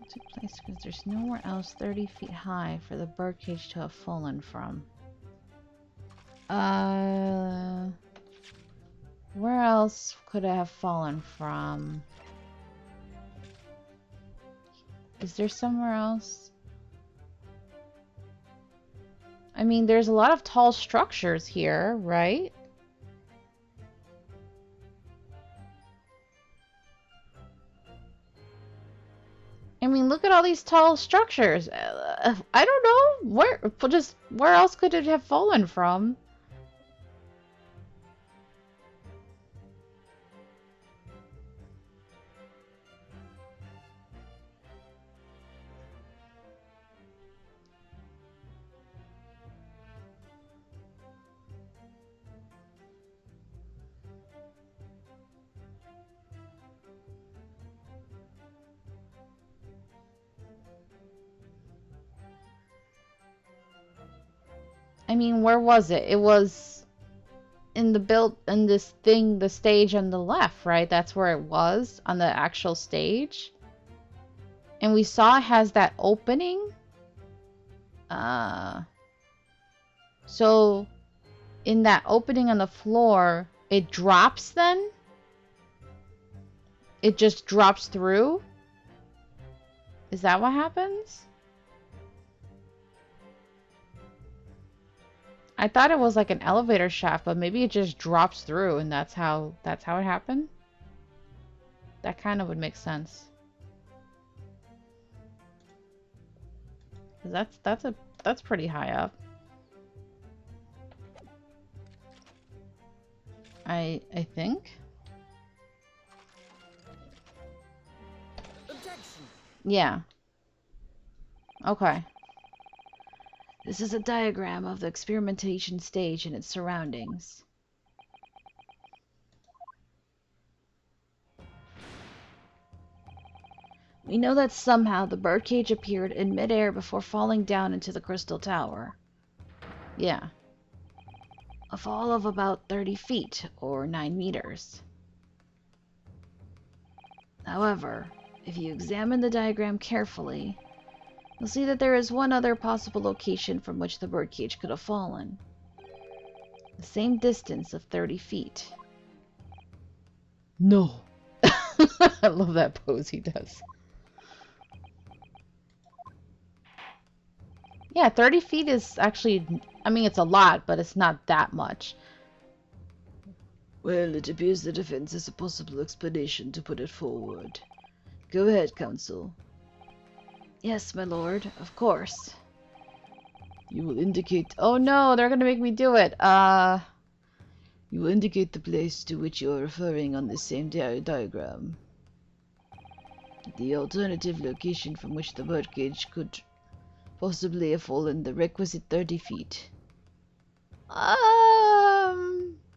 Took place because there's nowhere else 30 feet high for the birdcage to have fallen from. Where else could it have fallen from? Is there somewhere else? I mean, there's a lot of tall structures here, right? I mean, look at all these tall structures. I don't know where else could it have fallen from? I mean, where was it? It was in the stage on the left, right? That's where it was on the actual stage. And we saw it has that opening. So in that opening on the floor, it drops then? It just drops through? Is that what happens? I thought it was like an elevator shaft, but maybe it just drops through and that's how it happened. That kind of would make sense. 'Cause that's pretty high up. I think. Objection. Yeah. Okay. This is a diagram of the experimentation stage and its surroundings. We know that somehow the birdcage appeared in midair before falling down into the crystal tower. Yeah. A fall of about 30 feet, or 9 meters. However, if you examine the diagram carefully, you'll see that there is one other possible location from which the birdcage could have fallen. The same distance of 30 feet. No. I love that pose he does. Yeah, 30 feet is actually, I mean, it's a lot, but it's not that much. Well, it appears the defense has a possible explanation to put it forward. Go ahead, counsel. Yes, my lord, of course. You will indicate Oh no, they're gonna make me do it. You will indicate the place to which you are referring on the same diagram. The alternative location from which the birdcage could possibly have fallen the requisite 30 feet.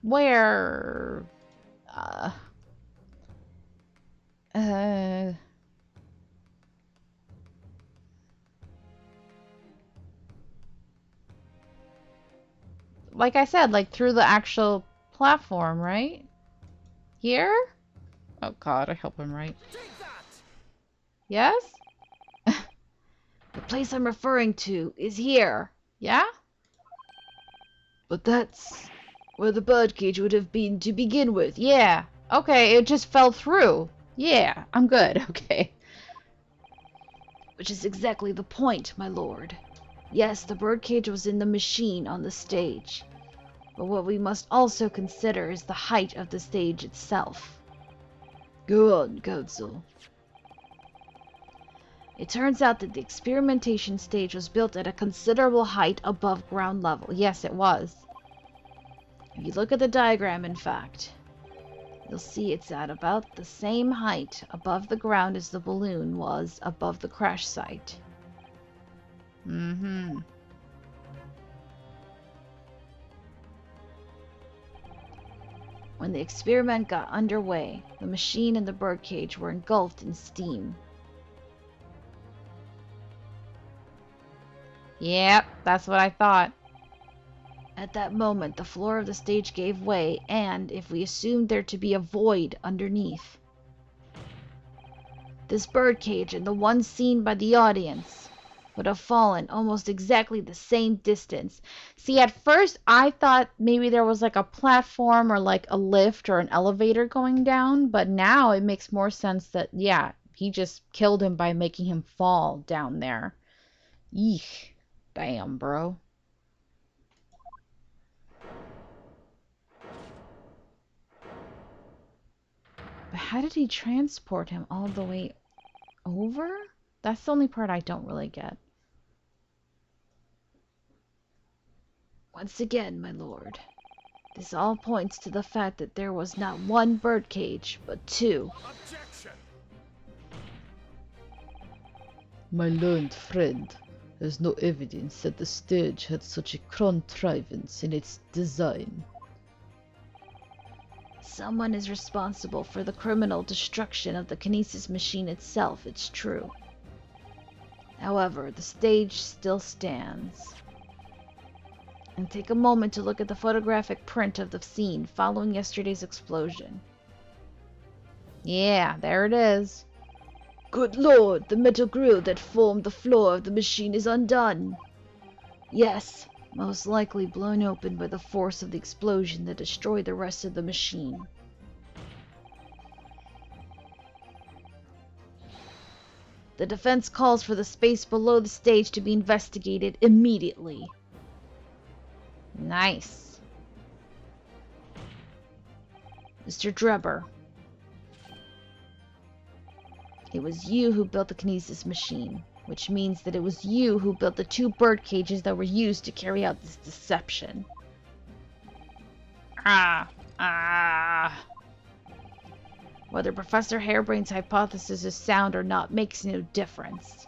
Where? Like I said, like through the actual platform, right? Here? Oh god, I hope I'm right. Take that! Yes? The place I'm referring to is here. Yeah? But that's where the birdcage would have been to begin with. Yeah. Okay, it just fell through. Yeah, I'm good. Okay. Which is exactly the point, my lord. Yes, the birdcage was in the machine on the stage. But what we must also consider is the height of the stage itself. Go on, counsel. It turns out that the experimentation stage was built at a considerable height above ground level. Yes, it was. If you look at the diagram, in fact, you'll see it's at about the same height above the ground as the balloon was above the crash site. Mm-hmm. When the experiment got underway, the machine and the birdcage were engulfed in steam. Yep, that's what I thought. At that moment, the floor of the stage gave way, and, if we assumed there to be a void underneath, this birdcage and the one seen by the audience would have fallen almost exactly the same distance. See, at first I thought maybe there was like a platform or like a lift or an elevator going down, but now it makes more sense that, yeah, he just killed him by making him fall down there. Eek. Damn, bro. But how did he transport him all the way over? That's the only part I don't really get. Once again, my lord, this all points to the fact that there was not one birdcage, but two. Objection! My learned friend has no evidence that the stage had such a contrivance in its design. Someone is responsible for the criminal destruction of the kinesis machine itself, it's true. However, the stage still stands. And take a moment to look at the photographic print of the scene following yesterday's explosion. Yeah, there it is. Good lord, the metal grill that formed the floor of the machine is undone. Yes, most likely blown open by the force of the explosion that destroyed the rest of the machine. The defense calls for the space below the stage to be investigated immediately. Nice. Mr. Drebber, it was you who built the kinesis machine, which means that it was you who built the two bird cages that were used to carry out this deception. Whether Professor Harebrain's hypothesis is sound or not makes no difference,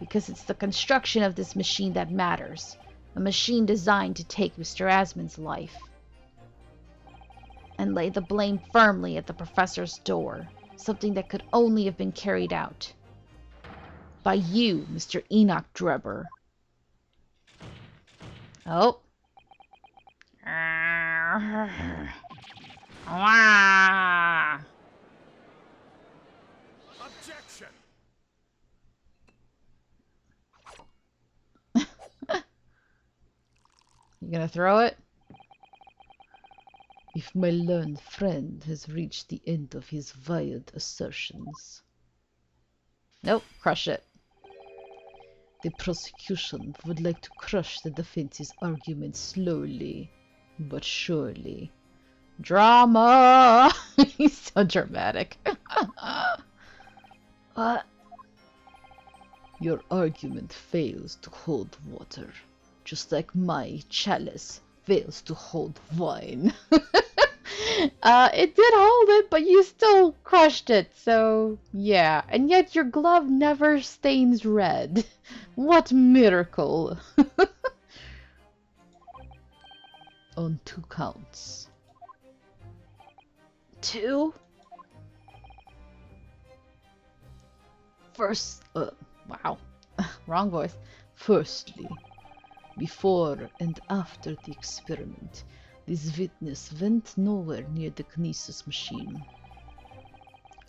because it's the construction of this machine that matters. A machine designed to take Mr. Asmon's life. And lay the blame firmly at the professor's door, something that could only have been carried out by you, Mr. Enoch Drebber. Oh. Wah! Objection. You gonna throw it? If my learned friend has reached the end of his wild assertions. Nope, crush it. The prosecution would like to crush the defense's argument slowly, but surely. Drama! He's so dramatic. What? Your argument fails to hold water, just like my chalice fails to hold wine. It did hold it, but you still crushed it, so yeah. And yet your glove never stains red. What miracle! On 2 counts. 2? First, Wow. Wrong voice. Firstly, before and after the experiment, this witness went nowhere near the Kinesis machine.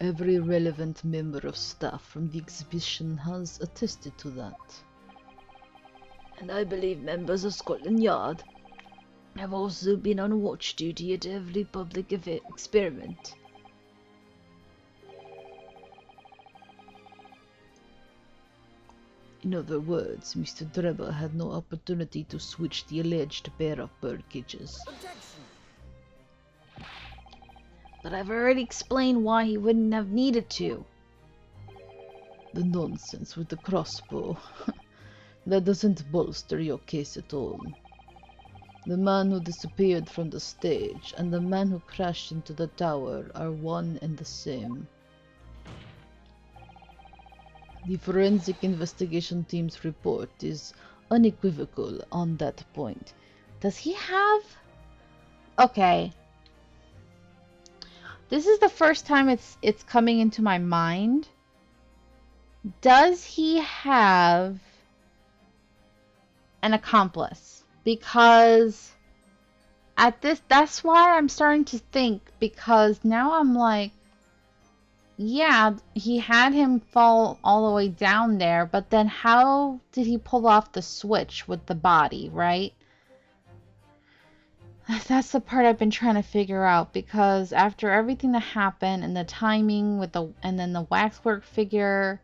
Every relevant member of staff from the exhibition has attested to that. and I believe members of Scotland Yard have also been on watch duty at every public experiment. In other words, Mr. Drebber had no opportunity to switch the alleged pair of bird cages. Objection. But I've already explained why he wouldn't have needed to. The nonsense with the crossbow. That doesn't bolster your case at all. The man who disappeared from the stage and the man who crashed into the tower are one and the same. The forensic investigation team's report is unequivocal on that point. Does he have... Okay. This is the first time it's coming into my mind. Does he have an accomplice? Because at this, that's why I'm starting to think, because now I'm like, yeah, he had him fall all the way down there, but then how did he pull off the switch with the body, right? That's the part I've been trying to figure out, because after everything that happened and the timing with the, and then the waxwork figure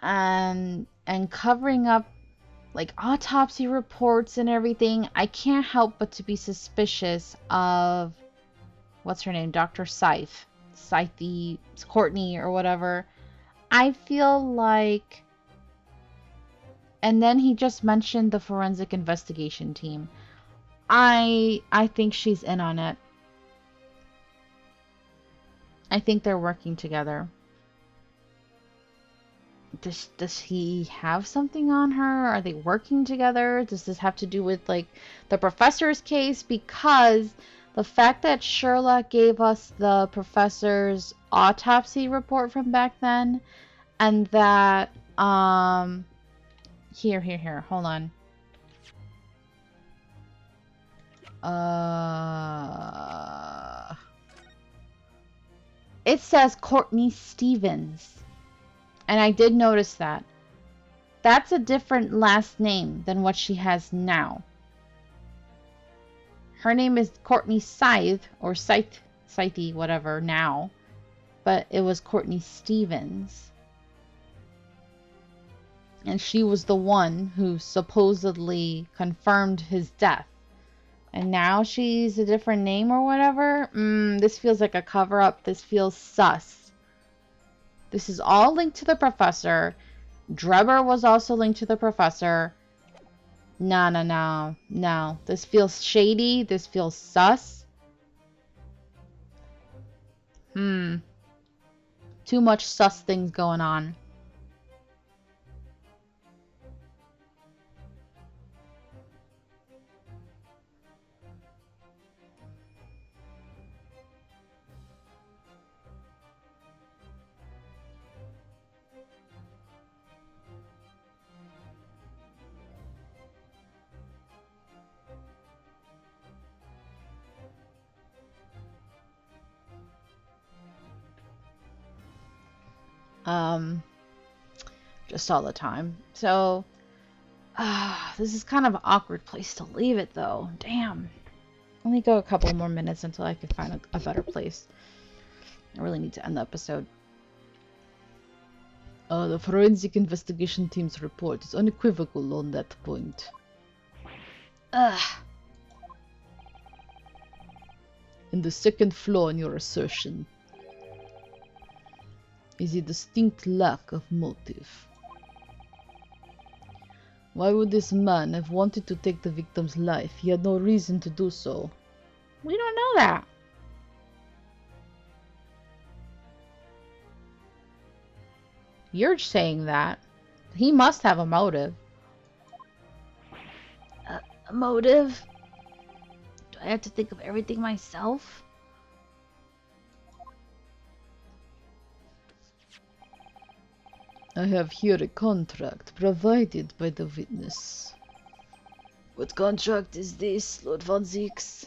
and covering up like autopsy reports and everything, I can't help but to be suspicious of what's her name, Dr. Scythe, Courtney or whatever. I feel like, and then he just mentioned the forensic investigation team. I think she's in on it. I think they're working together. Does he have something on her? Are they working together? Does this have to do with like the professor's case? Because the fact that Sherlock gave us the professor's autopsy report from back then, and that here, hold on. It says Courtney Stevens. And I did notice that. That's a different last name than what she has now. Her name is Courtney Scythe, or Scythe, whatever, now. But it was Courtney Stevens. And she was the one who supposedly confirmed his death. And now she's a different name or whatever? This feels like a cover-up. This feels sus. This is all linked to the professor. Drebber was also linked to the professor. No. This feels shady. This feels sus. Too much sus things going on. just all the time. So, this is kind of an awkward place to leave it, though. Damn. Let me go a couple more minutes until I can find a better place. I really need to end the episode. The forensic investigation team's report is unequivocal on that point. Ugh. And the second flaw in your assertion is a distinct lack of motive. Why would this man have wanted to take the victim's life? He had no reason to do so. We don't know that. You're saying that. He must have a motive. A motive? Do I have to think of everything myself? I have here a contract provided by the witness. What contract is this, Lord Von Zix?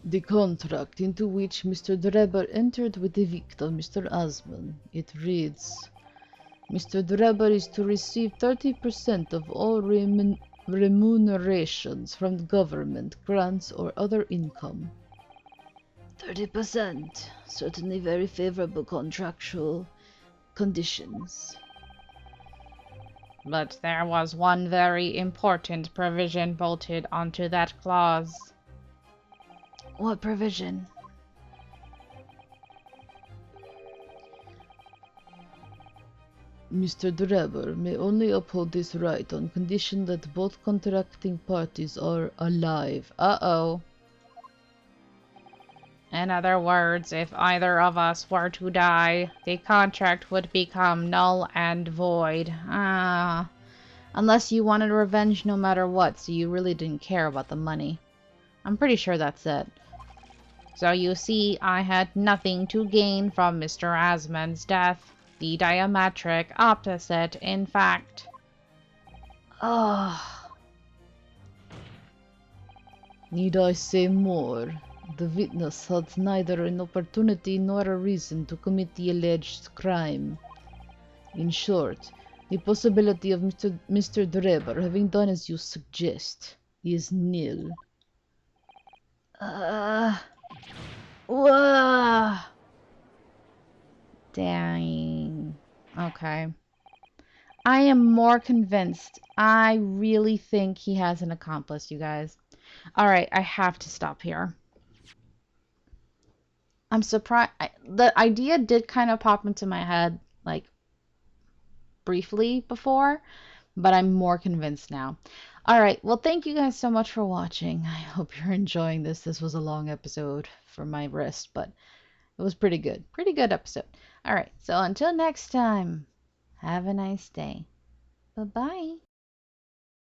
The contract into which Mr. Drebber entered with the victim, Mr. Asman. It reads, Mr. Drebber is to receive 30% of all remunerations from the government, grants or other income. 30%. Certainly very favorable contractual conditions. But there was one very important provision bolted onto that clause. What provision? Mr. Drebber may only uphold this right on condition that both contracting parties are alive. Uh-oh. In other words, if either of us were to die, the contract would become null and void. Unless you wanted revenge no matter what, so you really didn't care about the money. I'm pretty sure that's it. So you see, I had nothing to gain from Mr. Asman's death. The diametric opposite, in fact. Need I say more? The witness had neither an opportunity nor a reason to commit the alleged crime. In short, the possibility of Mr. Drebber having done as you suggest is nil. Whoa. Dang. Okay. I am more convinced. I really think he has an accomplice, you guys. Alright, I have to stop here. I'm surprised. The idea did kind of pop into my head, like, briefly before, but I'm more convinced now. Alright, well, thank you guys so much for watching. I hope you're enjoying this. This was a long episode for my wrist, but it was pretty good. Pretty good episode. Alright, so until next time, have a nice day. Bye-bye.